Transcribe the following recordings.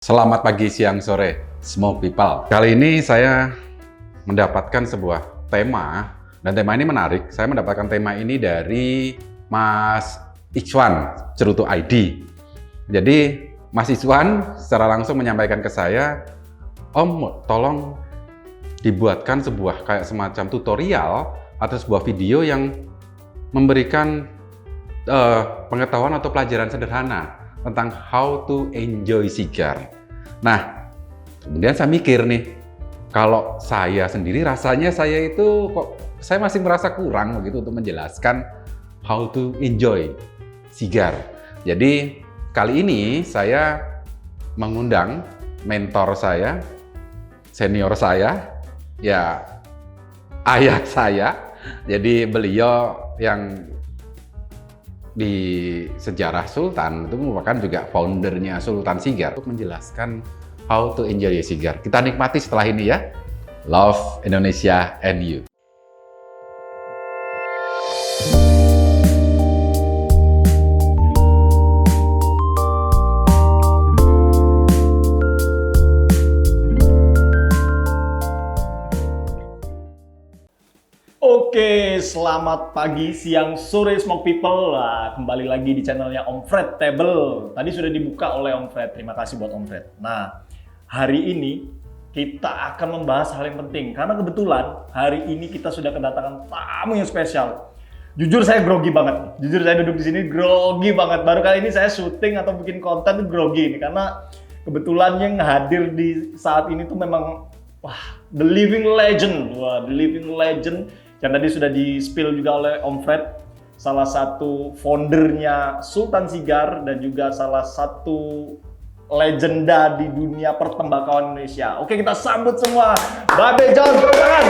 Selamat pagi, siang, sore, smoke people. Kali ini saya mendapatkan sebuah tema, dan tema ini menarik. Saya mendapatkan tema ini dari Mas Ikhwan, Cerutu ID. Jadi, Mas Ikhwan secara langsung menyampaikan ke saya, Om, tolong dibuatkan sebuah kayak semacam tutorial atau sebuah video yang memberikan pengetahuan atau pelajaran sederhana tentang how to enjoy cigar. Nah, kemudian saya mikir nih, kalau saya sendiri rasanya saya itu kok saya masih merasa kurang begitu untuk menjelaskan how to enjoy cigar. Jadi kali ini saya mengundang mentor saya, senior saya, ya ayah saya. Jadi beliau yang di sejarah Sultan itu merupakan juga foundernya Sultan Cigar untuk menjelaskan how to enjoy a cigar. Kita nikmati setelah ini ya. Love Indonesia and you. Oke, selamat pagi, siang, sore, smoke people. Nah, kembali lagi di channelnya Om Fred Table. Tadi sudah dibuka oleh Om Fred. Terima kasih buat Om Fred. Nah, hari ini kita akan membahas hal yang penting. Karena kebetulan hari ini kita sudah kedatangan tamu yang spesial. Jujur saya grogi banget. Jujur saya duduk di sini grogi banget. Baru kali ini saya syuting atau bikin konten grogi ini. Karena kebetulan yang hadir di saat ini tuh memang the living legend. Wah, the living legend. Yang tadi sudah di-spill juga oleh Om Fred, salah satu foundernya Sultan Cigar dan juga salah satu legenda di dunia pertembakauan Indonesia. Oke, kita sambut semua Babe John, tangan.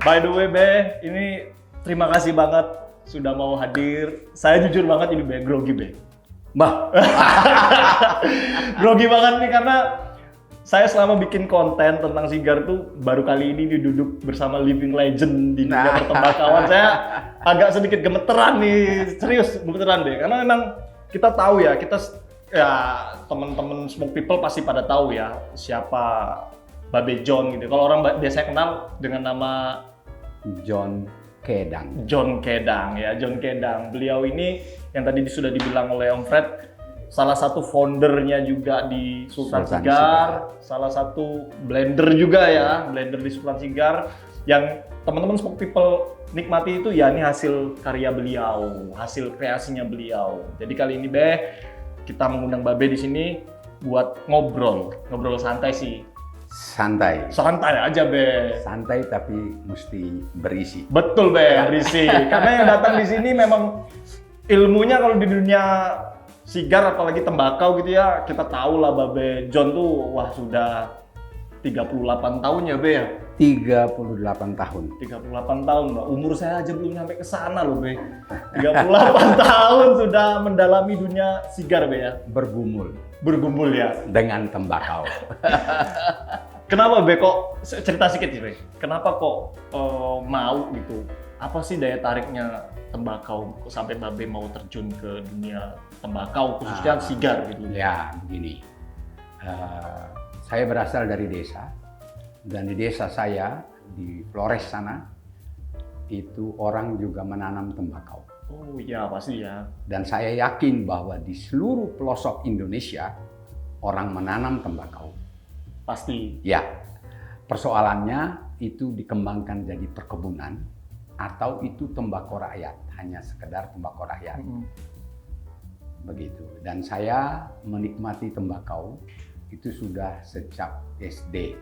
By the way, Be, ini terima kasih banget sudah mau hadir. Saya jujur banget ini, Be, grogi, Be. Mbah. Grogi banget nih karena saya selama bikin konten tentang cigar tuh baru kali ini duduk bersama living legend di dunia pertembakauan. Saya agak sedikit gemeteran nih, serius gemeteran deh. Karena memang kita tahu ya, teman-teman smoke people pasti pada tahu ya siapa Babe John gitu. Kalau orang biasanya kenal dengan nama John Kedang. John Kedang ya, John Kedang. Beliau ini yang tadi sudah dibilang oleh Om Fred, salah satu foundernya juga di Sultan Cigar, salah satu blender juga ya, blender di Sultan Cigar. Yang teman-teman smoke people nikmati itu ya ini hasil karya beliau, hasil kreasinya beliau. Jadi kali ini Be, kita mengundang Babe di sini buat ngobrol santai sih. Santai Santai aja Be. Santai tapi mesti berisi. Betul Be, berisi. Karena yang datang di sini memang ilmunya kalau di dunia cigar apalagi tembakau gitu ya, kita tahu lah Babe John tuh wah sudah 38 tahun ya Be ya? 38 tahun. 38 tahun Mbak, umur saya aja belum sampai ke sana loh Be. 38 tahun sudah mendalami dunia cigar Be ya? Bergumul ya? Dengan tembakau. Kenapa Be kok, cerita sedikit sih Be, kenapa kok mau gitu? Apa sih daya tariknya tembakau kok sampai Babe mau terjun ke dunia tembakau khususnya cigar gitu? Ya begini, saya berasal dari desa dan di desa saya di Flores sana itu orang juga menanam tembakau. Oh iya pasti ya. Dan saya yakin bahwa di seluruh pelosok Indonesia orang menanam tembakau. Pasti. Ya, persoalannya itu dikembangkan jadi perkebunan atau itu tembakau rakyat, hanya sekedar tembakau rakyat. Begitu. Dan saya menikmati tembakau itu sudah sejak SD.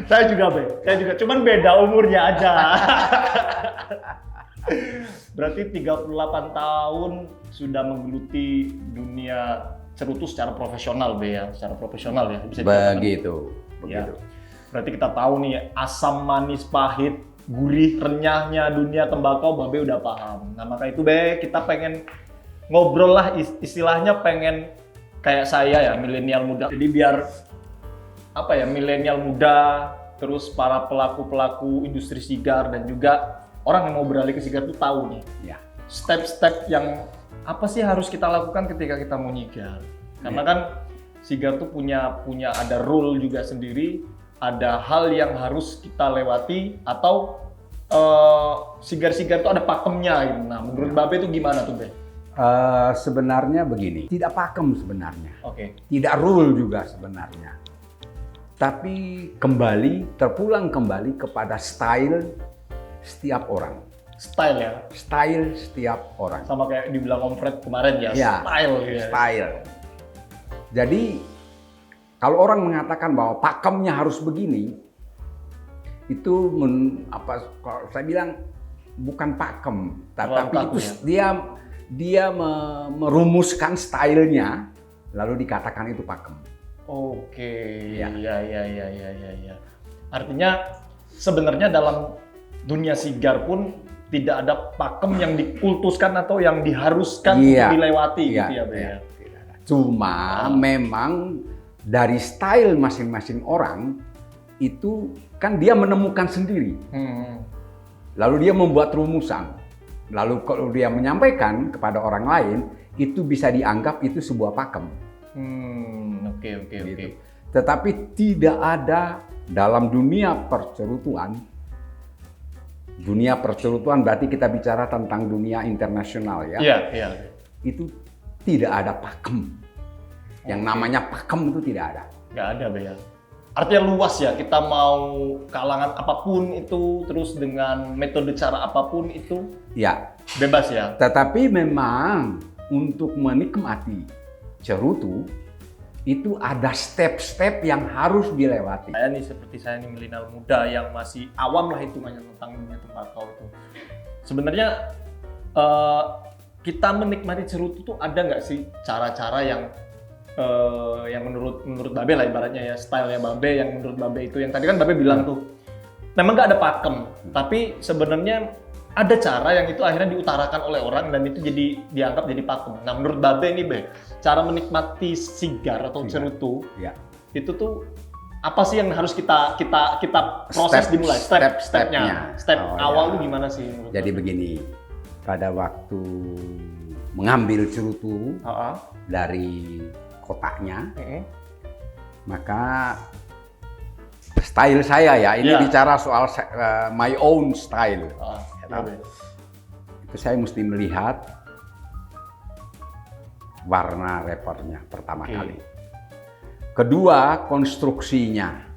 Saya juga Be, cuman beda umurnya aja. Berarti 38 tahun sudah menggeluti dunia cerutu secara profesional Be ya, secara profesional ya bisa dikatakan. Begitu. Ya. Berarti kita tahu nih asam manis pahit, gurih renyahnya dunia tembakau Babe udah paham. Nah maka itu Be, kita pengen ngobrol lah, istilahnya pengen kayak saya ya, milenial muda. Jadi biar apa ya, milenial muda, terus para pelaku-pelaku industri sigar dan juga orang yang mau beralih ke sigar tuh tahu nih. Ya. step-step yang apa sih harus kita lakukan ketika kita mau nyigar? Karena kan sigar tuh punya ada rule juga sendiri, ada hal yang harus kita lewati atau sigar-sigar tuh ada pakemnya gitu. Nah, menurut Babe itu gimana tuh, Be? Sebenarnya begini, tidak pakem sebenarnya, Oke. tidak rule juga sebenarnya. Tapi terpulang kembali kepada style setiap orang. Style ya. Style setiap orang. Sama kayak dibilang Om Fred kemarin ya, Ya, style ya. Style. Jadi kalau orang mengatakan bahwa pakemnya harus begini, itu kalau saya bilang bukan pakem, tapi itu dia merumuskan stylenya, lalu dikatakan itu pakem. Oke, Ya. ya. Artinya sebenarnya dalam dunia sigar pun tidak ada pakem yang dikultuskan atau yang diharuskan untuk dilewati gitu ya, Be. Iya. Cuma memang dari style masing-masing orang itu kan dia menemukan sendiri. Lalu dia membuat rumusan. Lalu kalau dia menyampaikan kepada orang lain, itu bisa dianggap itu sebuah pakem. Oke. Tetapi tidak ada dalam dunia percerutuan. Dunia percerutuan berarti kita bicara tentang dunia internasional ya. Iya. Itu tidak ada pakem. Yang namanya pakem itu tidak ada. Nggak ada, Be ya. Artinya luas ya, kita mau kalangan apapun itu, terus dengan metode cara apapun itu, Ya. bebas ya. Tetapi memang untuk menikmati cerutu itu ada step-step yang harus dilewati. Saya nih seperti saya nih milenial muda yang masih awam lah hitungannya tentang dunia tembakau itu. Sebenarnya kita menikmati cerutu tuh ada nggak sih cara-cara yang menurut Babe lah ibaratnya ya, stylenya Babe yang menurut Babe itu yang tadi kan Babe bilang tuh memang nggak ada pakem, tapi sebenarnya ada cara yang itu akhirnya diutarakan oleh orang dan itu jadi dianggap jadi pakem. Nah menurut Babe nih, Be, cara menikmati sigar atau cerutu itu tuh apa sih yang harus kita proses dimulai step-stepnya, awal tuh gimana sih? Jadi begini, pada waktu mengambil cerutu dari kotaknya, maka style saya ya, ini bicara soal my own style. Itu saya mesti melihat warna wrappernya pertama kali. Kedua, konstruksinya.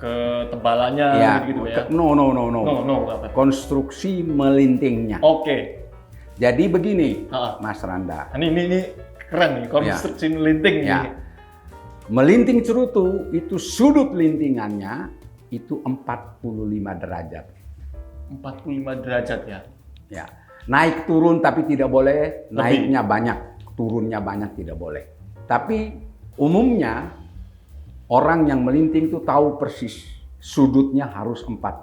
Ketebalannya gitu ya. No. Apa? Konstruksi melintingnya. Oke. Jadi begini, Mas Randa. Ini keren nih, konstruksi melinting nih. Melinting cerutu itu sudut lintingannya itu 45 derajat. 45 derajat ya. Ya. Naik turun tapi tidak boleh, naiknya banyak, turunnya banyak tidak boleh. Tapi umumnya orang yang melinting itu tahu persis sudutnya harus 45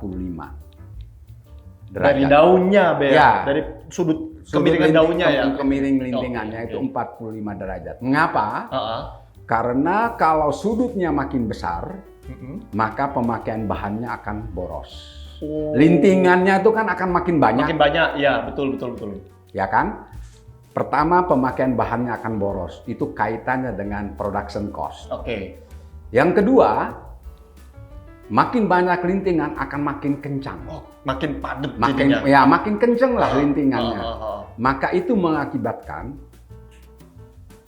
derajat. Dari daunnya, Be. Ya. Dari sudut kemiringan daunnya ya. Kemiring lintingannya itu 45 derajat. Mengapa? Karena kalau sudutnya makin besar, maka pemakaian bahannya akan boros. Lintingannya itu kan akan makin banyak. Makin banyak, ya betul. Ya kan? Pertama, pemakaian bahannya akan boros. Itu kaitannya dengan production cost. Oke. Yang kedua, makin banyak lintingan akan makin kencang. Makin padat makin kencang lah lintingannya. Maka itu mengakibatkan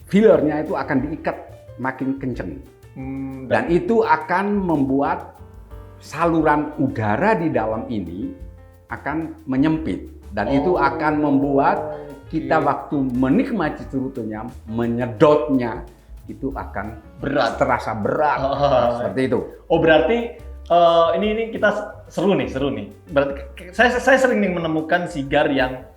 fillernya itu akan diikat makin kencang. Dan itu akan membuat saluran udara di dalam ini akan menyempit. Dan itu akan membuat kita waktu menikmati cerutunya, menyedotnya, itu akan terasa berat. Seperti itu. Oh berarti ini kita seru nih. Berarti saya sering nih menemukan sigar yang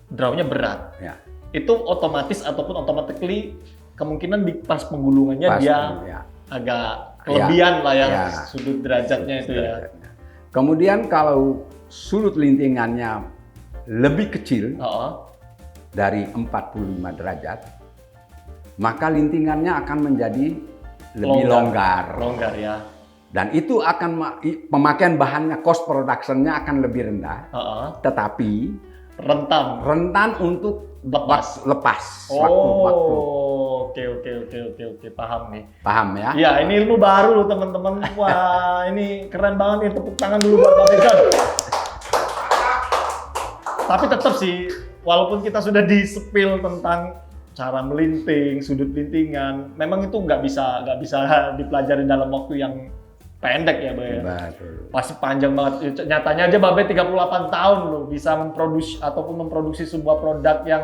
drawnya berat. Ya. Itu otomatis ataupun automatically kemungkinan di pas penggulungannya agak kelebihan lah ya, sudut derajatnya itu ya. Kemudian kalau sudut lintingannya lebih kecil dari 45 derajat, maka lintingannya akan menjadi lebih longgar. Longgar ya. Dan itu akan pemakaian bahannya, cost production-nya akan lebih rendah. Tetapi rentan untuk Lepas. lepas Oh, waktu-waktu. oke, paham nih. Paham ya? Ya, ini ilmu baru loh teman-teman. Wah, ini keren banget nih, tepuk tangan dulu buat Pak Bejan. Tapi tetap sih, walaupun kita sudah di-spill tentang cara melinting, sudut lintingan, memang itu nggak bisa dipelajari dalam waktu yang pendek ya, Bay. Betul. Pasti panjang banget. Nyatanya aja Babe 38 tahun loh bisa memproduksi sebuah produk yang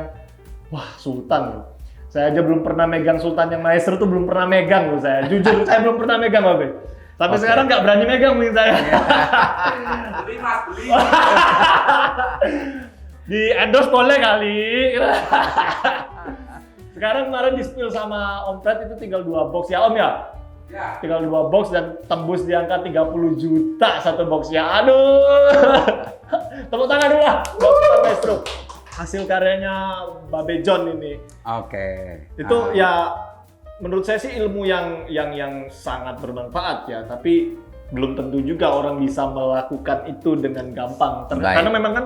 wah, sultan loh. Saya aja belum pernah megang sultan yang maestro tuh belum pernah megang loh saya. Jujur saya belum pernah megang Babe. Sampai sekarang nggak berani megang mungkin saya. Beli mas, beli. Di endorse boleh kali. Sekarang kemarin di-spill sama Om Fred itu tinggal 2 box ya Om ya? Ya. Tinggal 2 box dan tembus di angka 30 juta satu boxnya. Aduh. Tepuk tangan dulu lah buat Sultan Maestro. Hasil karyanya Babe John ini. Oke. Itu ya menurut saya sih ilmu yang sangat bermanfaat ya, tapi belum tentu juga orang bisa melakukan itu dengan gampang. Baik. Karena memang kan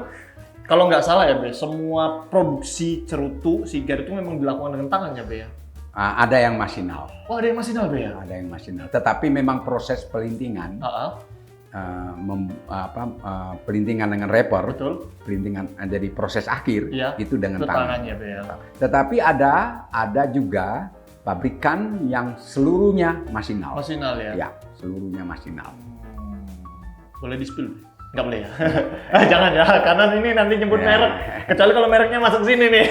kalau nggak salah ya Be, semua produksi cerutu sigar itu memang dilakukan dengan tangannya Be ya. Ada yang masinal. Oh, ada yang masinal Be ya? Ada yang masinal. Tetapi memang proses pelintingan, pelintingan dengan wrapper, Betul. pelintingan jadi proses akhir Iya, itu dengan Itu tangan. tangannya Be ya. Tetapi ada juga pabrikan yang seluruhnya masinal. Masinal ya? Ya, seluruhnya masinal. Boleh di-spill? Nggak boleh ya? Jangan ya, karena ini nanti nyebut Ya. merek. Kecuali kalau mereknya masuk sini nih.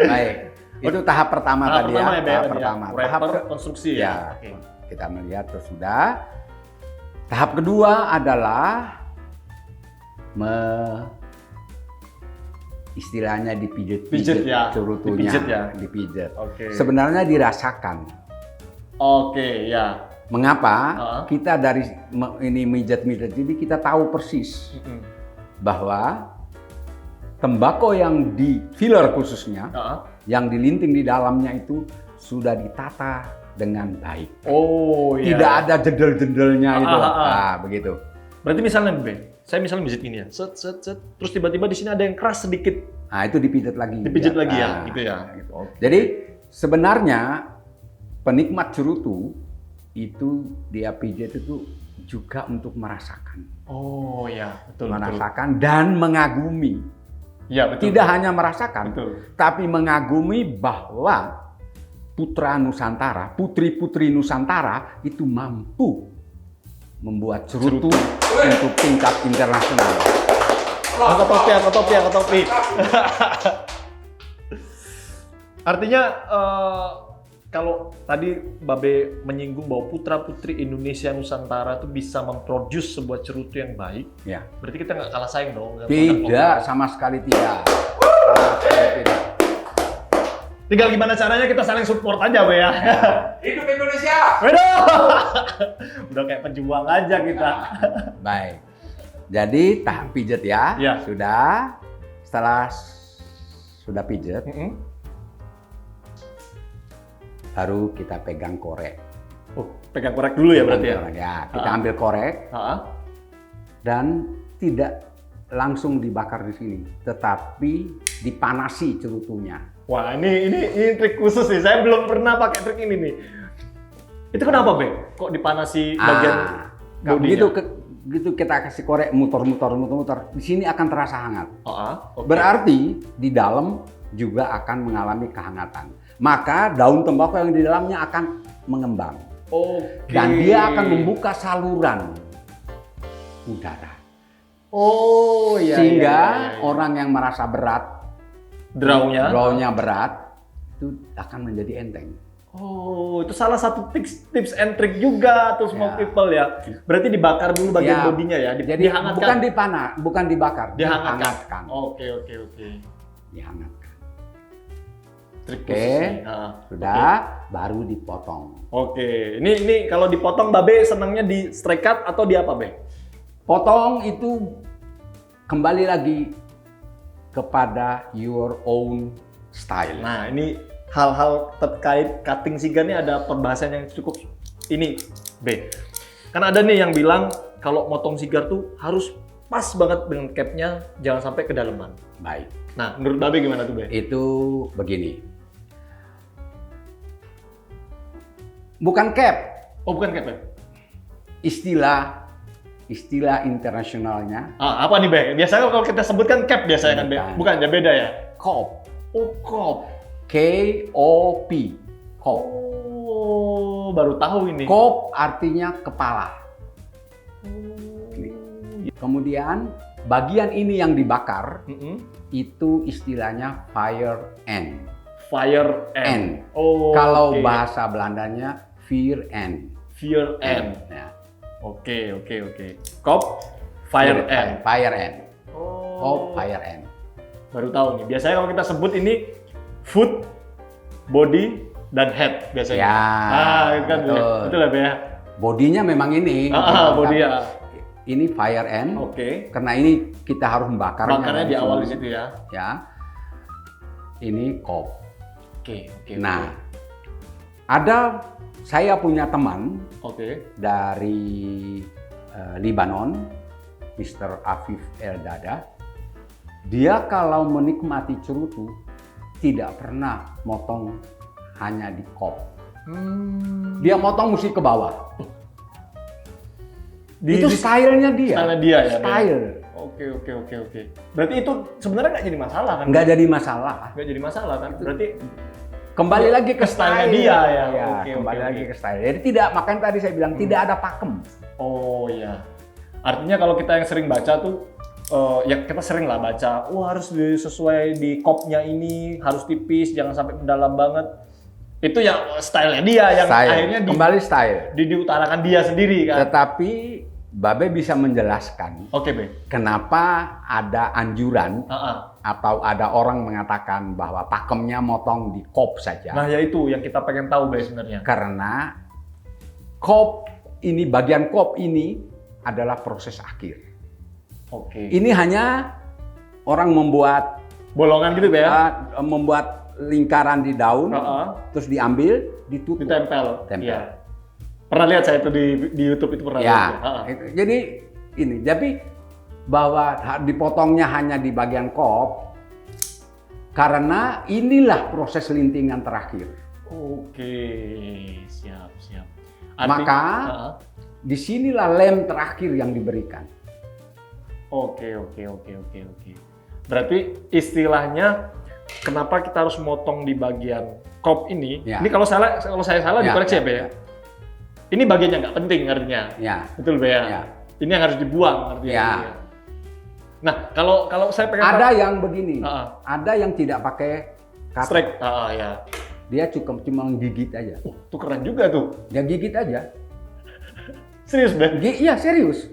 Baik, itu tahap pertama Tahap tadi pertama ya. ya, Be, Tahap tadi ya. pertama. Wrapper, konstruksi ya? Ya, Oke. kita melihat sudah. Tahap kedua adalah istilahnya Pijet dipijit ya, cerutunya, dipijit ya. dipijit. Oke. Sebenarnya dirasakan. Oke, ya. Mengapa? Uh-huh. Kita dari ini mijet-mijet ini kita tahu persis bahwa tembakau yang di filler khususnya, yang dilinting di dalamnya itu sudah ditata dengan baik. Oh iya. Tidak ada jendel-jendelnya itu. Ah. Nah, begitu. Berarti misalnya saya misalnya mijit ini ya, set, terus tiba-tiba di sini ada yang keras sedikit, Nah, itu dipijit lagi. dipijit lagi ya, Nah, gitu ya. gitu. Jadi sebenarnya penikmat cerutu itu dia pijit itu juga untuk merasakan. Oh ya, betul. Merasakan dan mengagumi. Ya betul. Tidak hanya merasakan, Betul. tapi mengagumi bahwa putra Nusantara, putri-putri Nusantara itu mampu membuat cerutu untuk tingkat internasional. Angkat topi. Artinya kalau tadi Babe menyinggung bahwa putra-putri Indonesia Nusantara itu bisa memproduce sebuah cerutu yang baik, Ya. berarti kita nggak kalah saing dong. dengan produk Tidak, lokal. sama sekali tidak. Sama sekali tidak. Tinggal gimana caranya kita saling support aja, Be ya. Hidup Indonesia. Waduh. Udah kayak pejuang aja kita. Baik. Jadi tahap pijet ya, Ya. sudah. Setelah sudah pijet, baru kita pegang korek. Oh, pegang korek dulu ya berarti ya. Ya, kita ambil korek dan tidak langsung dibakar di sini, tetapi dipanasi cerutunya. Wah, ini trik khusus nih. Saya belum pernah pakai trik ini nih. Itu kenapa, Be? Kok dipanasi bagian bodinya? Begitu kita kasih korek muter, di sini akan terasa hangat. Okay. Berarti di dalam juga akan mengalami kehangatan. Maka daun tembakau yang di dalamnya akan mengembang. Oke. Dan dia akan membuka saluran udara. Oh iya. Sehingga iya. orang yang merasa berat, draw-nya berat, itu akan menjadi enteng. Oh, itu salah satu tips and trick juga tuh smoke people ya. Berarti dibakar dulu bagian Ya. bodinya ya, Jadi dihangatkan. bukan dipanah, bukan dibakar, Dihangatkan. Oke. Dihangatkan. Trik Oke, khusus nih. sudah, baru dipotong. Oke. Ini kalau dipotong Babe senangnya di straight cut atau di apa, Be? Potong itu kembali lagi kepada your own style. Nah, ini hal-hal terkait cutting sigar ini ada pembahasan yang cukup ini, B. Kan ada nih yang bilang kalau motong sigar tuh harus pas banget dengan capnya, jangan sampai kedalaman. Baik. Nah, menurut Babe gimana tuh, Be? Itu begini. Bukan cap, Oh, bukan cap ya? istilah internasionalnya Ah, apa nih, Be? Biasanya kalau kita sebutkan cap biasanya kan, Be? Bukan. Bukan, ya beda ya? COP. Oh, cop. KOP. COP. Oh, baru tahu ini. COP artinya kepala. Kemudian bagian ini yang dibakar Mm-mm. itu istilahnya fire end. Fire End. end. Oh, Kalau oke. bahasa Belandanya fear end. Fire end. Ya. Oke. Cop, fire end. Fire end. Oh. COP fire end. Baru tahu nih. Biasanya kalau kita sebut ini foot, body, dan head biasanya. Ya, itu kan betul. betul ya, Be ya? Bodinya memang ini. Body ya. Ini fire end. Oke. Karena ini kita harus membakarnya. Bakarnya di awal di situ ya. Ya. Ini COP. Oke. Nah, saya punya teman Oke. dari Libanon, Mr. Afif Eldada. Dia kalau menikmati cerutu tidak pernah motong hanya di COP. Dia motong mesti ke bawah. Itu stylenya dia. Style dia ya. Style. Oke. Berarti itu sebenarnya nggak jadi masalah kan? Nggak jadi masalah. Nggak jadi masalah kan? Berarti Kembali lagi ke style-nya style dia ya. Kembali Oke. lagi ke style. Jadi tidak, makanya tadi saya bilang tidak ada pakem. Oh iya. Artinya kalau kita yang sering baca tuh, ya kita sering lah baca, wah harus sesuai di kopnya ini, harus tipis, jangan sampai mendalam banget. Itu ya style-nya dia yang Style. akhirnya Kembali style. diutarakan dia sendiri kan. Tetapi Babe bisa menjelaskan Oke, Be. kenapa ada anjuran Ah. atau ada orang mengatakan bahwa pakemnya motong di COP saja. Nah ya itu yang kita pengen tahu, Be, sebenarnya. Karena COP ini, bagian COP ini adalah proses akhir. Oke. Ini hanya orang membuat Bolongan gitu, Be ya? membuat lingkaran di daun, terus diambil, ditutup. Ditempel. Tempel. Iya. Pernah lihat saya itu di YouTube itu pernah Ya, lihat. jadi ini. Tapi bahwa dipotongnya hanya di bagian COP karena inilah proses lintingan terakhir. Oke, siap. Maka disinilah lem terakhir yang diberikan. Oke. Berarti istilahnya kenapa kita harus motong di bagian COP ini? Ya. Ini kalau saya salah dikoreksi ya, Be. ya. Ini bagian yang nggak penting artinya. Ya. Betul, Be ya? Ya. Ini yang harus dibuang artinya. Ya. Gitu ya. Nah, kalau saya pengen Ada yang begini, Ah. ada yang tidak pakai kata. strike. Ya. Dia cuma gigit aja. Tuh keren juga tuh. Dia gigit aja. Serius, Be? Iya serius,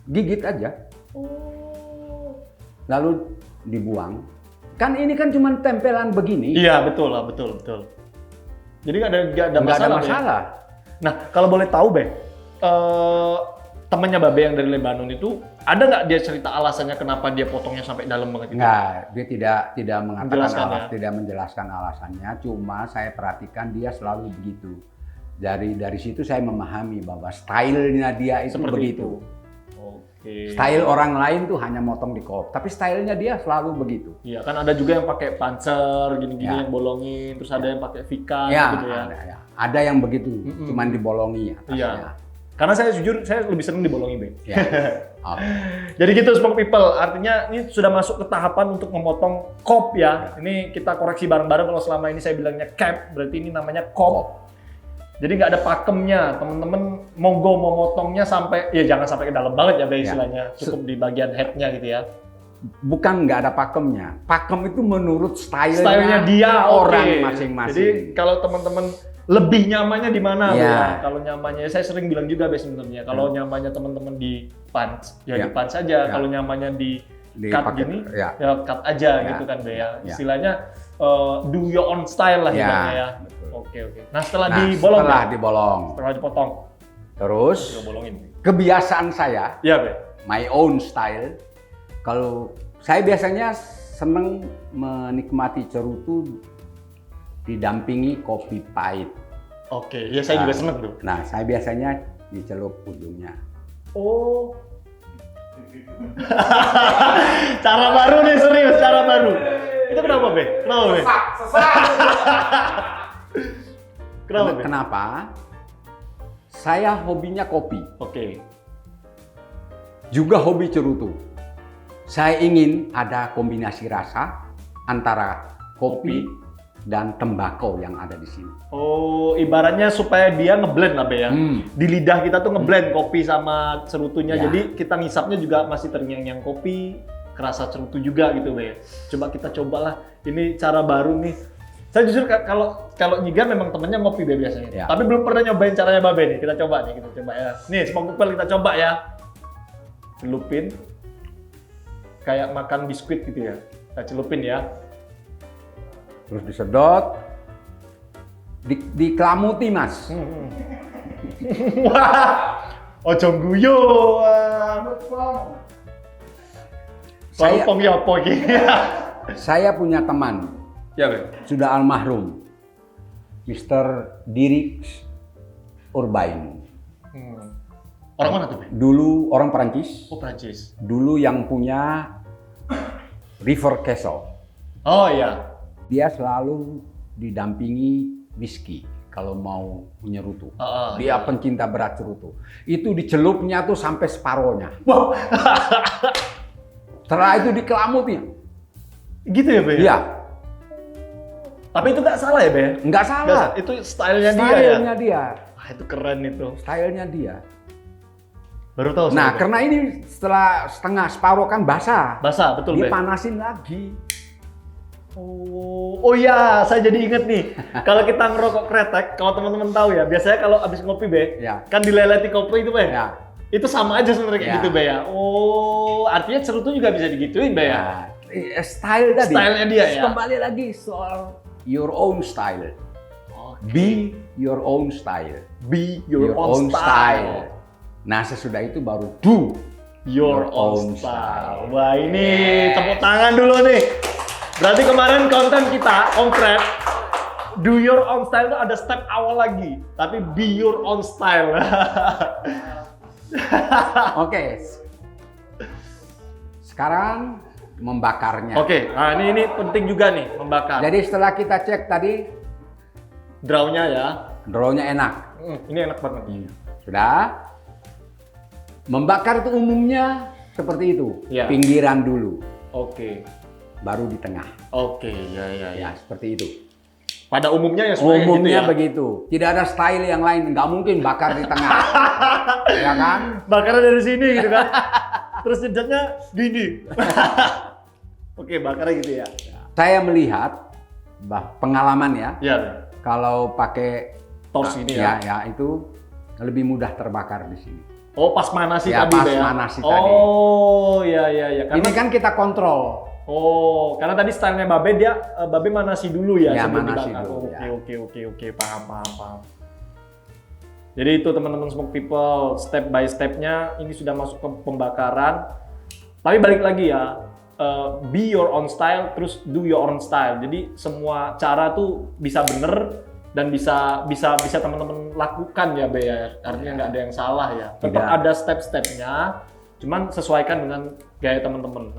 gigit aja. Lalu dibuang. Kan ini kan cuma tempelan begini. Iya, betul. Jadi nggak ada Nggak ada Be? masalah. Nah, kalau boleh tahu, Be, temannya Babe yang dari Lebanon itu, ada nggak dia cerita alasannya kenapa dia potongnya sampai dalam banget itu? Enggak, dia tidak mengatakan Menjelaskan, tidak menjelaskan alasannya. Cuma saya perhatikan dia selalu begitu. Dari situ saya memahami bahwa stylenya dia itu Seperti begitu. Oke. Style orang lain tuh hanya motong di COP, tapi stylenya dia selalu begitu. Iya, kan ada juga yang pakai pancer, gini-gini Ya. yang bolongin, terus ada yang pakai V-cut Ya, gitu ya. ada yang begitu, cuman dibolongi atasnya. Iya. Karena saya jujur, saya lebih seneng dibolongin, Be. Ya. Oh. Jadi gitu, Smoke People. Artinya ini sudah masuk ke tahapan untuk memotong COP ya. Ini kita koreksi bareng-bareng, kalau selama ini saya bilangnya cap, berarti ini namanya COP. Jadi nggak ada pakemnya, temen-temen mau motongnya sampai, ya jangan sampai ke dalam banget ya, Be, istilahnya. Cukup di bagian headnya gitu ya. Bukan nggak ada pakemnya. Pakem itu menurut Stylenya dia orang oke. masing-masing. Jadi kalau teman-teman lebih nyamannya di mana, Be, Ya. ya? Kalau nyamannya, saya sering bilang juga, Be, sebenarnya. Kalau nyamannya teman-teman di pants, ya di pants saja. Kalau nyamannya di cut Dipakai, gini, ya. cut aja Ya. gitu kan, Be, ya. Ya. Istilahnya do your own style lah Ya, ibaratnya ya. betul. Oke. Nah setelah dibolong, setelah Be? dibolong, Setelah dipotong, terus kita bolongin. kebiasaan saya, Iya, Be. my own style. Kalau saya biasanya seneng menikmati cerutu didampingi kopi pahit. Oke, ya saya juga seneng tuh. Nah, saya biasanya dicelup ujungnya. Oh, Cara baru nih, serius, cara baru. Itu kenapa, Be? Kenapa, Be? Sesat. Kenapa, Be? Kenapa? Saya hobinya kopi, Oke. juga hobi cerutu. Saya ingin ada kombinasi rasa antara kopi dan tembakau yang ada di sini. Oh, ibaratnya supaya dia ngeblend lah, Be ya. Di lidah kita tuh ngeblend kopi sama cerutunya. Ya. Jadi kita ngisapnya juga masih terngiang-ngiang kopi, kerasa cerutu juga gitu, Be. Coba kita cobalah. Ini cara baru nih. Saya jujur kalau Nyigan memang temennya ngopi Be biasanya. Ya. Tapi belum pernah nyobain caranya Babe nih. Kita coba ya. Nih, Smoke People kita coba ya. Celupin. Kayak makan biskuit gitu ya. Kita celupin ya. Terus disedot, dikelamuti, Mas. Wah, ojo guyo. Saya- Pong ya apa iki? Saya punya teman, Ya, Be. sudah almarhum, Mr. Dirk Urbain. Orang mana tuh, Be? Dulu orang Perancis, Oh, Prancis. dulu yang punya River Castle. Oh iya. Dia selalu didampingi whisky kalau mau menyerutu. iya. Dia pencinta berat cerutu. Itu dicelupnya tuh sampai separohnya. Wah, Setelah itu dikelamuti. gitu ya, Be? Iya, Tapi itu nggak salah ya, Be? nggak salah. Itu stylenya dia ya? Stylenya dia. Wah, itu keren itu. Stylenya dia. Baru tahu saya, Nah, Be. karena ini setelah setengah separuh kan basah. Basah, betul, Be? Dia panasin lagi. Oh iya, saya jadi inget nih. Kalau kita ngerokok kretek, kalau teman-teman tahu ya, biasanya kalau habis ngopi, Be, Ya. kan dileleti kopi itu, Be. Ya. Itu sama aja sebenarnya kayak Ya. gitu, Be ya. Oh, artinya cerutu juga bisa digituin, Be ya. Ya, style tadi. Stylenya dia ya. Kembali lagi soal your own style. Be your own style. Be your own style. Nah, sesudah itu baru do Your own style. Wah, ini tepuk tangan dulu nih. Berarti kemarin konten kita, Om Fred, do your own style itu ada step awal lagi. Tapi be your own style. Oke. Sekarang membakarnya. Oke, nah ini penting juga nih, membakar. Jadi setelah kita cek tadi, Draw-nya ya. draw-nya enak. Ini enak banget. Sudah. Membakar itu umumnya seperti itu. Ya. Pinggiran dulu, Oke. baru di tengah. Oke, ya. Ya, seperti itu. Pada umumnya ya sebenarnya Umumnya gitu ya. begitu. Tidak ada style yang lain. Nggak mungkin bakar di tengah. Ya kan? Bakarnya dari sini gitu kan. Terus jedanya gini. Oke, bakarnya gitu ya. Saya melihat pengalaman ya. Iya. Kalau pakai Torch ini ya. Ya, itu lebih mudah terbakar di sini. Oh, pas manasi Ya, tadi pas Be, ya. manasi tadi. Oh, iya. Karena, Ini kan kita kontrol. oh, karena tadi stylenya Babe dia Babe manasi dulu ya, Ya, sebelum manasi dibakar. dulu, Oke, paham. Jadi itu teman-teman Smoke People, step by stepnya ini sudah masuk ke pembakaran. Tapi balik lagi ya, be your own style, terus do your own style. Jadi semua cara tuh bisa bener dan bisa teman-teman lakukan ya, Be ya. Artinya nggak ada yang salah ya. Tetap Tidak. ada step-stepnya, cuman sesuaikan dengan gaya teman-teman.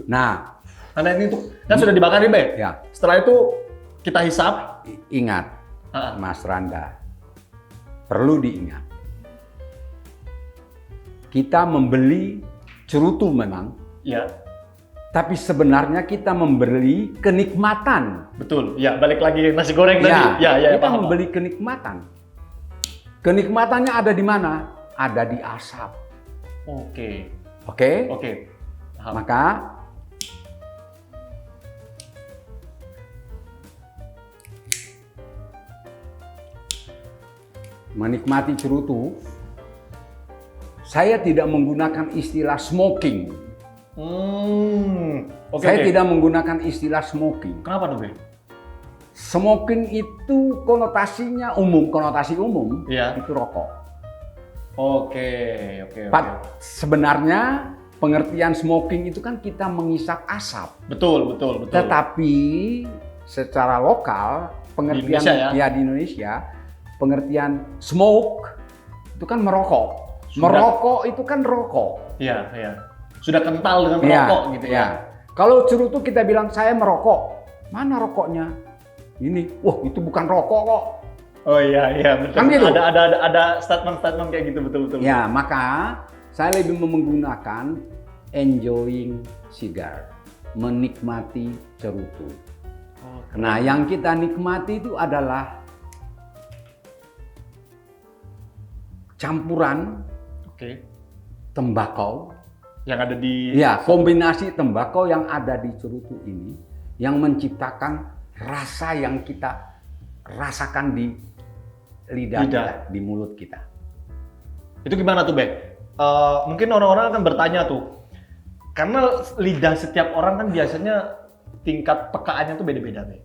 Nah, Karena ini tuh kan sudah dibakar nih, Be. ya, Setelah itu kita hisap. ingat Ah, Mas Randa, perlu diingat. Kita membeli cerutu memang, ya, tapi sebenarnya kita membeli kenikmatan. betul. Ya, balik lagi nasi goreng tadi. Ya, kita paham. membeli kenikmatan. Kenikmatannya ada di mana? Ada di asap. Oke. Oke? Paham. Maka menikmati cerutu, saya tidak menggunakan istilah smoking. Oke. Saya tidak menggunakan istilah smoking. Kenapa tuh, Be? Smoking itu konotasinya umum, konotasi umum Iya. itu rokok. Oke. Sebenarnya pengertian smoking itu kan kita mengisap asap. Betul. Tetapi secara lokal pengertian Indonesia ya? di Indonesia pengertian smoke itu kan merokok. Sudah. Merokok itu kan rokok. Iya. sudah kental dengan Iya, rokok gitu iya. ya. Kalau cerutu kita bilang saya merokok, mana rokoknya? Ini, wah itu bukan rokok kok. Oh iya betul. Kan gitu. Ada statement kayak gitu betul. Ya, maka saya lebih menggunakan enjoying cigar, menikmati cerutu. Nah, yang kita nikmati itu adalah campuran Oke. tembakau. Yang ada di Ya, kombinasi tembakau yang ada di cerutu ini yang menciptakan rasa yang kita rasakan di lidah. Lidah. Kita, di mulut kita. Itu gimana tuh, Be? Mungkin orang-orang akan bertanya tuh. Karena lidah setiap orang kan biasanya tingkat pekaannya tuh beda-beda, Be.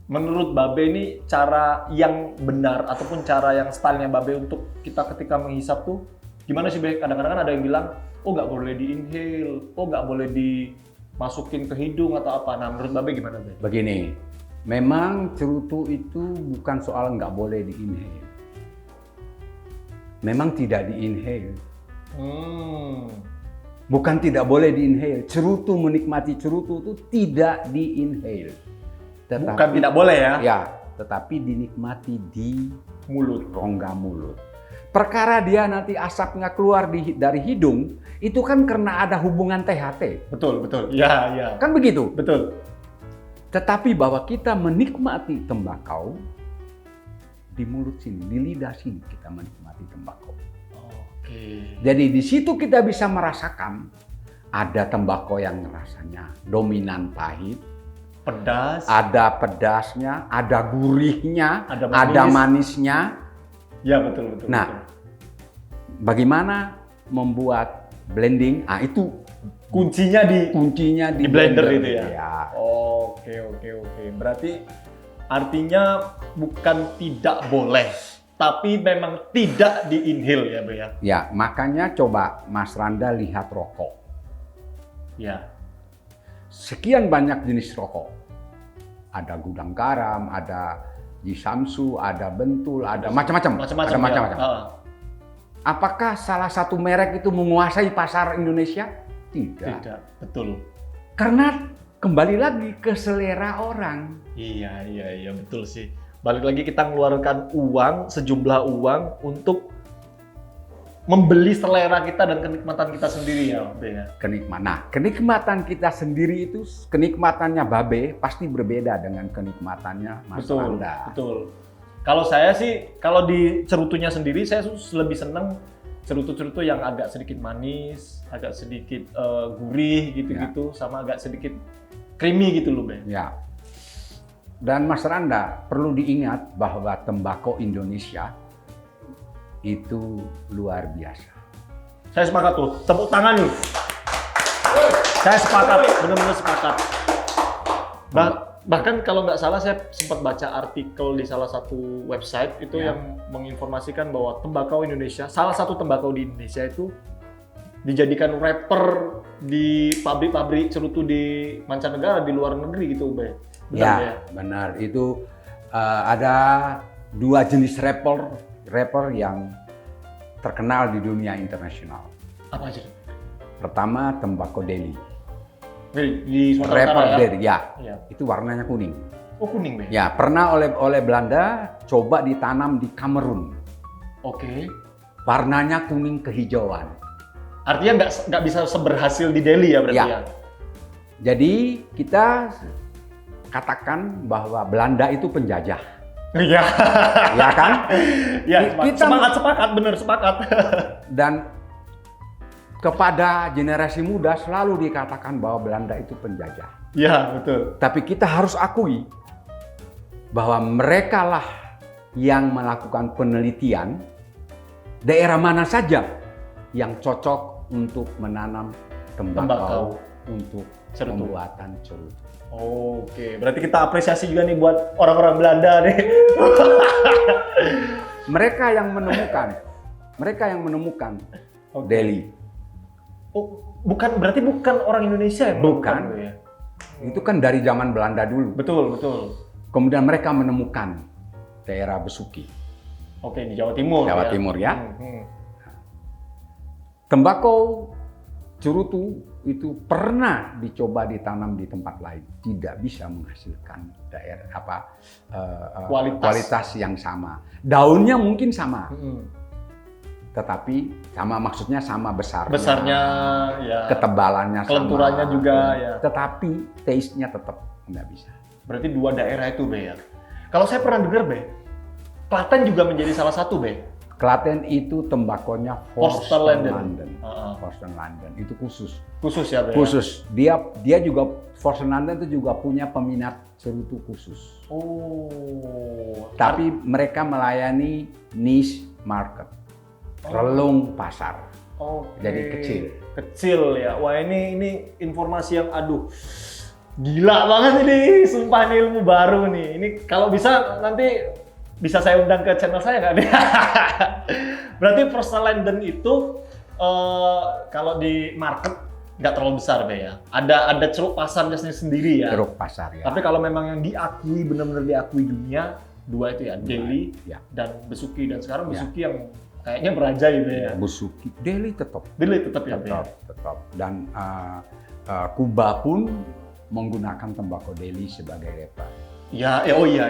Menurut Babe ini cara yang benar ataupun cara yang stylenya Babe untuk kita ketika menghisap tuh gimana sih, Be? Kadang-kadang kan ada yang bilang, oh nggak boleh di-inhale, oh nggak boleh dimasukin ke hidung atau apa. Nah, menurut Babe gimana, Be? Begini, memang cerutu itu bukan soal nggak boleh di-inhale. Memang tidak di-inhale. Bukan tidak boleh di-inhale. Cerutu, menikmati cerutu itu tidak di-inhale. Bukan tidak boleh ya? Ya, tetapi dinikmati di Mulut. rongga mulut. Perkara dia nanti asapnya keluar dari hidung, itu kan karena ada hubungan THT. Betul. Iya. Kan begitu? Betul. Tetapi bahwa kita menikmati tembakau di mulut sini, di lidah sini kita menikmati tembakau. Oke. Jadi di situ kita bisa merasakan ada tembakau yang rasanya dominan pahit, Pedas. ada pedasnya, ada gurihnya, Ada manis. ada manisnya. Ya, betul. Nah, betul. bagaimana membuat blending? Ah, itu Kuncinya kuncinya di blender itu ya? Ya. Oke. Berarti artinya bukan tidak boleh, tapi memang tidak di-inhale ya, Be ya? Ya, makanya coba Mas Randa lihat rokok. Ya. Sekian banyak jenis rokok. Ada gudang garam, ada Jisamsu, ada Bentul, ada macam-macam. Ada ya. macam-macam. Apakah salah satu merek itu menguasai pasar Indonesia? Tidak. Betul. Karena kembali lagi ke selera orang. Iya, betul sih. Balik lagi kita mengeluarkan sejumlah uang untuk membeli selera kita dan kenikmatan kita sendiri ya, Be ya. Kenikmatan kita sendiri itu, kenikmatannya Babe pasti berbeda dengan kenikmatannya Mas Randa. Betul. Kalau saya sih, kalau di cerutunya sendiri, saya lebih seneng cerutu-cerutu yang agak sedikit manis, agak sedikit gurih gitu-gitu, sama agak sedikit creamy gitu loh, Be. Ya. Dan Mas Randa perlu diingat bahwa tembakau Indonesia itu luar biasa. Saya sepakat tuh, tepuk tangan nih. Saya sepakat, benar-benar sepakat. Bahkan kalau nggak salah saya sempat baca artikel di salah satu website itu yang menginformasikan bahwa tembakau Indonesia, salah satu tembakau di Indonesia itu dijadikan wrapper di pabrik-pabrik cerutu di mancanegara, di luar negeri gitu, Be. Benar ya? Benar. Itu ada dua jenis rapper yang terkenal di dunia internasional. Apa aja? Pertama, tembakau Delhi. Di Sumatera Rapper Utara ya? Delhi, ya. Iya. Itu warnanya kuning. Oh, kuning, Be? Ya, pernah oleh Belanda coba ditanam di Kamerun. Oke. Warnanya kuning kehijauan. Artinya nggak bisa seberhasil di Delhi ya berarti ya? Jadi kita katakan bahwa Belanda itu penjajah. Iya. Ya kan? Ya, Kita sepakat, bener sepakat. Dan kepada generasi muda selalu dikatakan bahwa Belanda itu penjajah. Iya, betul. Tapi kita harus akui bahwa mereka lah yang melakukan penelitian daerah mana saja yang cocok untuk menanam tembakau untuk cerutu. pembuatan cerutu. Oke, berarti kita apresiasi juga nih buat orang-orang Belanda nih. Mereka yang menemukan Delhi. Oh, berarti bukan orang Indonesia ya? Bukan. Ya? Itu kan dari zaman Belanda dulu. Betul. Kemudian mereka menemukan daerah Besuki. Oke, di Jawa Timur. Jawa Timur ya. Tembakau cerutu itu pernah dicoba ditanam di tempat lain, tidak bisa menghasilkan kualitas yang sama. Daunnya mungkin sama, tetapi maksudnya sama besarnya, ya. Ketebalannya Kelenturannya sama, juga ya. Tetapi taste-nya tetap nggak bisa. Berarti 2 daerah itu, Be ya. Kalau saya pernah dengar, Be, Klaten juga menjadi salah satu, Be. Klaten itu tembakonya Forstenlanden. Forstenlanden itu khusus. Khusus ya, Be. Khusus. Dia juga Forstenlanden itu juga punya peminat cerutu khusus. Oh. Tapi mereka melayani niche market. Relung pasar. Oke. Jadi kecil. Kecil ya. Wah, ini informasi yang gila banget ini. Sumpah ini ilmu baru nih. Ini kalau bisa nanti bisa saya undang ke channel saya nggak nih? Berarti Forstenlanden itu kalau di market nggak terlalu besar, Be ya. Ada ceruk pasarnya sendiri ya. Ceruk pasar ya. Tapi kalau memang yang diakui, benar-benar diakui dunia, 2 itu ya, Deli ya. dan Besuki. Dan sekarang Besuki yang kayaknya beraja gitu ya. Besuki, Deli tetap. Deli tetap ya, Be. Tetap. Dan Kuba pun menggunakan tembakau Deli sebagai rapper. Ya, oh iya,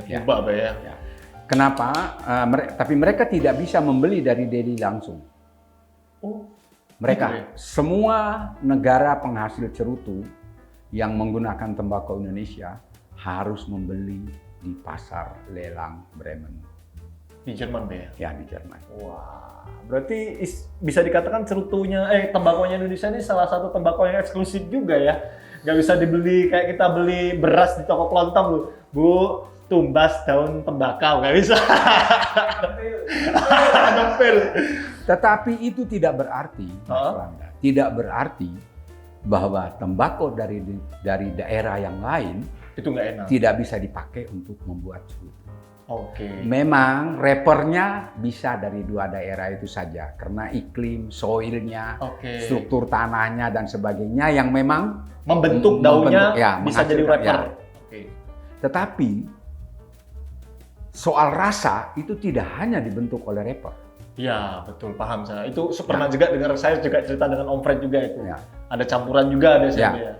Kuba, Be ya. Kenapa? Tapi mereka tidak bisa membeli dari Deli langsung. Oh, mereka gitu ya? Semua negara penghasil cerutu yang menggunakan tembakau Indonesia harus membeli di pasar lelang Bremen. Di Jerman, Be ya? Ya, di Jerman. Wah, berarti bisa dikatakan tembakonya Indonesia ini salah satu tembakau yang eksklusif juga ya. Nggak bisa dibeli kayak kita beli beras di toko kelontong loh. Bu, tumbas daun tembakau, nggak bisa. Nempel. Tetapi itu tidak berarti, Mas Rangga, tidak berarti bahwa tembakau dari daerah yang lain itu nggak enak. Tidak bisa dipakai untuk membuat cerutu. Oke. Memang rappernya bisa dari 2 daerah itu saja karena iklim, soilnya, struktur tanahnya dan sebagainya yang memang membentuk daunnya bisa jadi rapper. Ya. Tetapi soal rasa itu tidak hanya dibentuk oleh rapper. Ya, betul, paham saya. Itu pernah juga dengar, saya juga cerita dengan Om Fred juga itu. Ya. Ada campuran juga ada saya.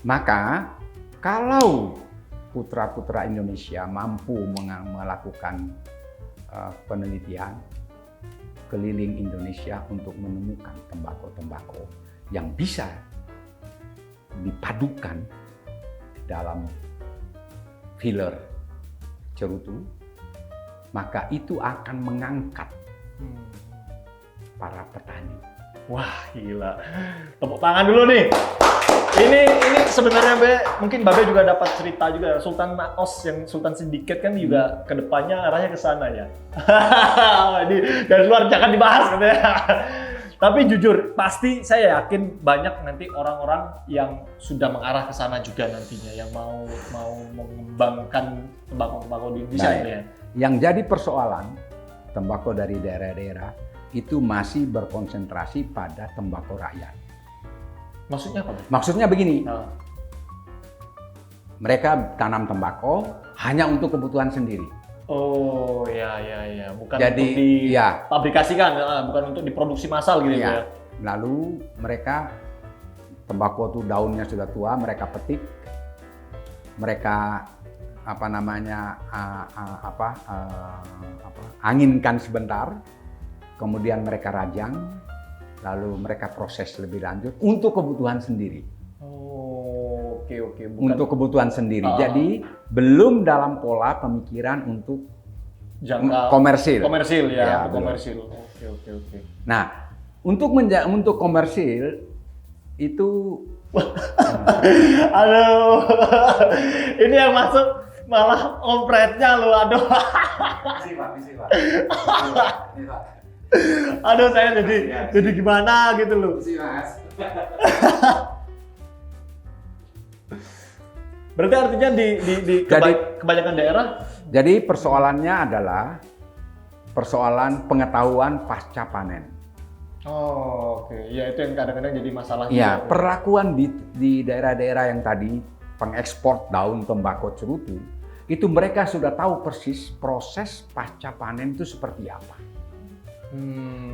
Maka kalau putra-putra Indonesia mampu melakukan penelitian keliling Indonesia untuk menemukan tembakau-tembakau yang bisa dipadukan dalam filler cerutu, maka itu akan mengangkat para petani. Wah, gila. Tepuk tangan dulu nih. Ini sebenarnya, Be, mungkin Babe juga dapat cerita juga. Sultan Naos yang Sultan Syndicate kan juga kedepannya arahnya ke sana ya. Ini dari luar jangan dibahas katanya. Tapi jujur, pasti saya yakin banyak nanti orang-orang yang sudah mengarah ke sana juga nantinya yang mau mengembangkan tembakau-tembakau di Indonesia ya. Yang jadi persoalan tembakau dari daerah-daerah itu masih berkonsentrasi pada tembakau rakyat. Maksudnya apa? Maksudnya begini, mereka tanam tembakau hanya untuk kebutuhan sendiri. Oh ya, bukan jadi, untuk dipabrikasikan, bukan untuk diproduksi massal gitu ya. Lalu mereka tembakau itu daunnya sudah tua, mereka petik, mereka anginkan sebentar, kemudian mereka rajang, lalu mereka proses lebih lanjut untuk kebutuhan sendiri. Oh, oke. Untuk kebutuhan sendiri. Jadi belum dalam pola pemikiran untuk jangka komersil. Komersil ya, komersil. Oke. Nah, untuk komersil itu aduh. Ini yang masuk malah ompretnya loh, aduh. Misi, Pak. Aduh, saya jadi gimana gitu loh. Misi, Mas. Berarti artinya di kebanyakan daerah. Jadi persoalannya adalah persoalan pengetahuan pasca panen. Oh, oke. Ya itu yang kadang-kadang jadi masalah. Ya, perlakuan di daerah-daerah yang tadi pengekspor daun tembakau cerutu, itu mereka sudah tahu persis proses pasca panen itu seperti apa.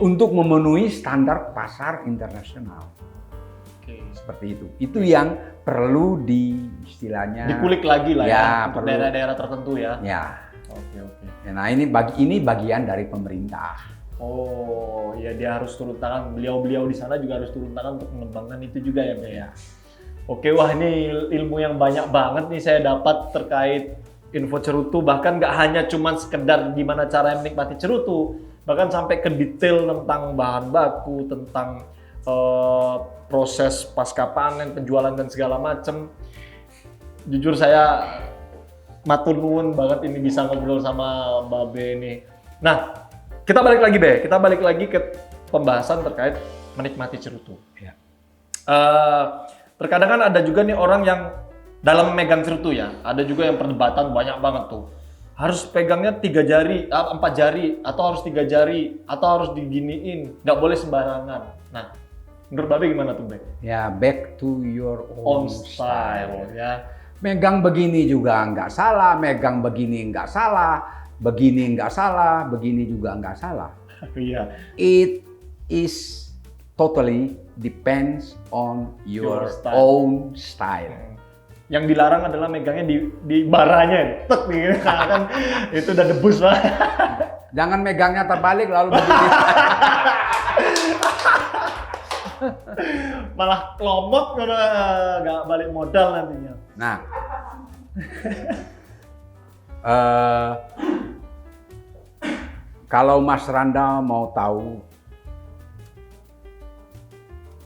Untuk memenuhi standar pasar internasional. Oke. Seperti itu. Itu yang perlu istilahnya Dikulik lagi lah Ya, untuk perlu. daerah-daerah tertentu ya. ya. Oke, oke. Nah, ini bagian dari pemerintah. Oh, ya dia harus turun tangan. Beliau-beliau di sana juga harus turun tangan untuk mengembangkan itu juga ya, Be ya. Oke, wah ini ilmu yang banyak banget nih saya dapat terkait info cerutu. Bahkan nggak hanya cuman sekedar gimana cara menikmati cerutu, bahkan sampai ke detail tentang bahan baku, tentang proses pasca panen, penjualan dan segala macam. Jujur saya matur nuwun banget ini bisa ngobrol sama Mbak Be ini. Nah, kita balik lagi Be, kita balik lagi ke pembahasan terkait menikmati cerutu. Ya. Terkadang kan ada juga nih orang yang dalam megang cerutu ya, ada juga yang perdebatan banyak banget tuh. Harus pegangnya 3 jari, 4 jari, atau harus 3 jari, atau harus diginiin, nggak boleh sembarangan. Nah, menurut Babe gimana tuh Be? Ya, back to your On own style ya. Megang begini juga nggak salah, megang begini nggak salah, begini nggak salah, begini juga nggak salah. Iya. It is totally depends on your Your style. own style. Yang dilarang adalah megangnya di baranya, tek nih kan itu udah debus lah. Jangan megangnya terbalik lalu begini. Malah kelomot kalau nggak balik modal nantinya. Nah, kalau Mas Randa mau tahu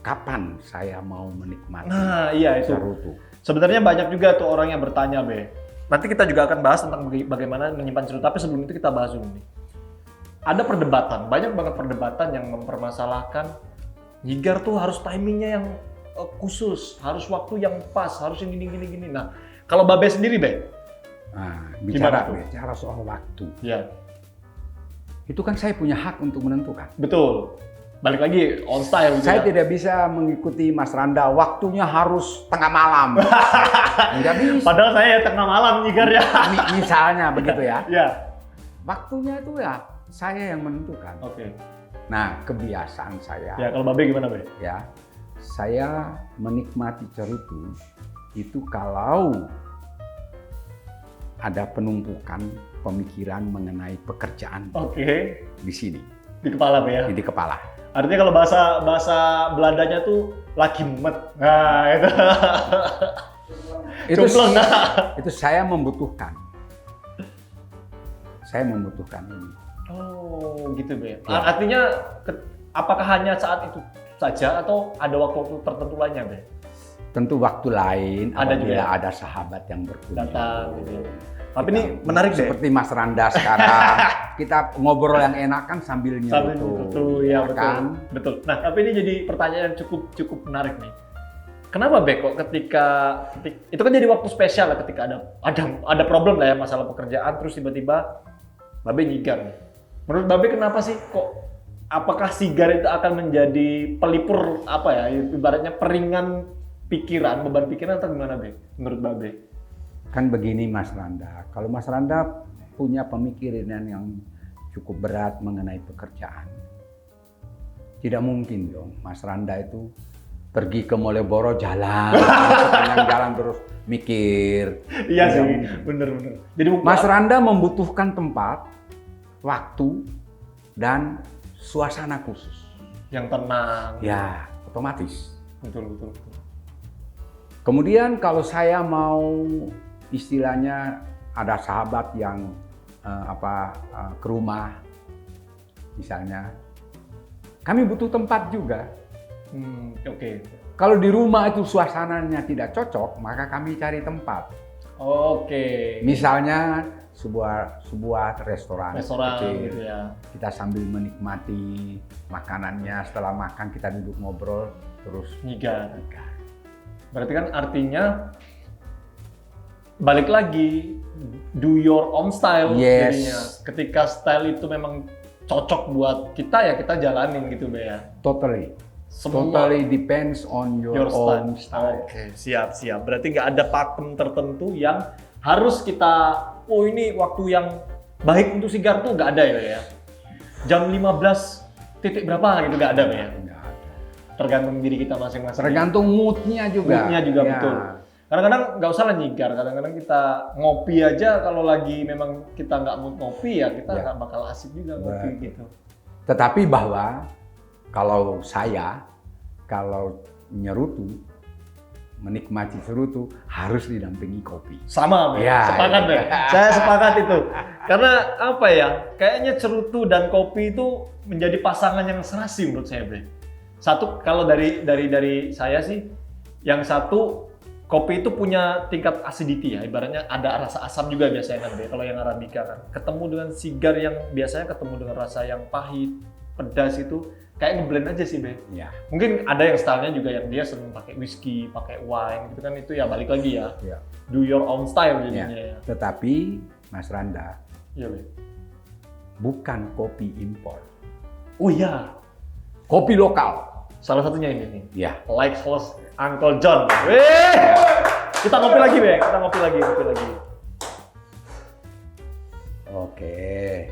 kapan saya mau menikmati Nah, iya itu. cerutu. Sebenarnya banyak juga tuh orang yang bertanya, Be. Nanti kita juga akan bahas tentang bagaimana menyimpan cerutu, tapi sebelum itu kita bahas dulu nih. Ada perdebatan, banyak banget perdebatan yang mempermasalahkan nyigar tuh harus timingnya yang khusus, harus waktu yang pas, harus yang gini. Nah, kalau Babe sendiri, Be? Nah, Gimana tuh? bicara soal waktu, Ya, itu kan saya punya hak untuk menentukan. betul. Balik lagi on style gitu Saya ya. tidak bisa mengikuti Mas Randa, waktunya harus tengah malam. Nggak bisa. Padahal saya ya tengah malam nyigar ya. Misalnya begitu ya. Ya. Waktunya itu ya saya yang menentukan. Oke. Nah, kebiasaan saya Ya, kalau Babe gimana, Be? ya, saya menikmati cerutu itu kalau ada penumpukan pemikiran mengenai pekerjaan Oke. di sini, Di kepala, Be ya. di kepala. Artinya kalau bahasa Belandanya tuh lagi mumet. Nah, itu. Itu Cumpleng. itu saya membutuhkan. Saya membutuhkan ini. Oh, gitu, Be. Ya. Artinya apakah hanya saat itu saja atau ada waktu tertentu lainnya, Be? Tentu waktu lain Ada apabila juga. ada sahabat yang berkunjung. Datang gitu. Tapi ini menarik deh. Seperti Mas Randa sekarang, kita ngobrol yang enak kan sambil Sambil nyerutu, ya kan? betul. Nah, tapi ini jadi pertanyaan yang cukup menarik nih. Kenapa Be kok ketika itu kan jadi waktu spesial lah ketika ada problem lah ya masalah pekerjaan terus tiba-tiba Babe nyigar nih. Menurut Babe kenapa sih kok apakah sigar itu akan menjadi pelipur apa ya ibaratnya peringan pikiran, beban pikiran atau gimana Be? Menurut Babe? Kan begini Mas Randa, kalau Mas Randa punya pemikiran yang cukup berat mengenai pekerjaan, tidak mungkin dong Mas Randa itu pergi ke Malioboro jalan, sepanjang jalan terus mikir. Iya Tidak sih, mungkin. bener. Jadi Mas Randa membutuhkan tempat, waktu, dan suasana khusus. yang tenang. Ya, otomatis. Betul. Kemudian kalau saya mau istilahnya ada sahabat yang ke rumah, misalnya, kami butuh tempat juga. Oke. Kalau di rumah itu suasananya tidak cocok, maka kami cari tempat. Oke. Misalnya sebuah restoran kecil. Gitu ya. Kita sambil menikmati makanannya, setelah makan kita duduk ngobrol terus. Nyigar. Berarti kan artinya balik lagi do your own style Yes. jadinya. Ketika style itu memang cocok buat kita ya kita jalanin gitu Be ya. Totally Semua depends on your your own style. style. Oke, siap. Berarti nggak ada pakem tertentu yang harus kita ini waktu yang baik untuk sigar tuh nggak ada ya. Jam 15 titik berapa gitu nggak ada Be ya. Nggak ada. Tergantung diri kita masing-masing. Tergantung moodnya juga. Moodnya juga Ya. betul. Kadang-kadang nggak usah lah nyigar, kadang-kadang kita ngopi aja kalau lagi memang kita nggak mood ngopi ya kita nggak bakal asik juga ngopi Betul. gitu. Tetapi bahwa kalau saya, kalau nyerutu, menikmati cerutu harus didampingi kopi. Sama, Bang. Ya, Sepakat, ya. Bang. Saya sepakat itu. Karena apa ya? Kayaknya cerutu dan kopi itu menjadi pasangan yang serasi menurut saya, Bre. Satu kalau dari saya sih, yang satu kopi itu punya tingkat acidity ya. Ibaratnya ada rasa asam juga biasanya kan, Bre. Kalau yang arabica kan. Ketemu dengan sigar yang biasanya ketemu dengan rasa yang pahit, pedas itu kayak ngeblend aja sih, Bre. Ya. Mungkin ada yang stylenya juga yang dia seneng pakai whisky, pakai wine gitu kan, itu ya balik lagi ya. Ya. Do your own style jadinya ya. Tetapi Mas Randa, Iya, Be. bukan kopi impor, Oh iya, kopi lokal. salah satunya ini nih. Ya. Like host Uncle John. Weh. Kita ngopi lagi, Be. Kita ngopi lagi. Oke.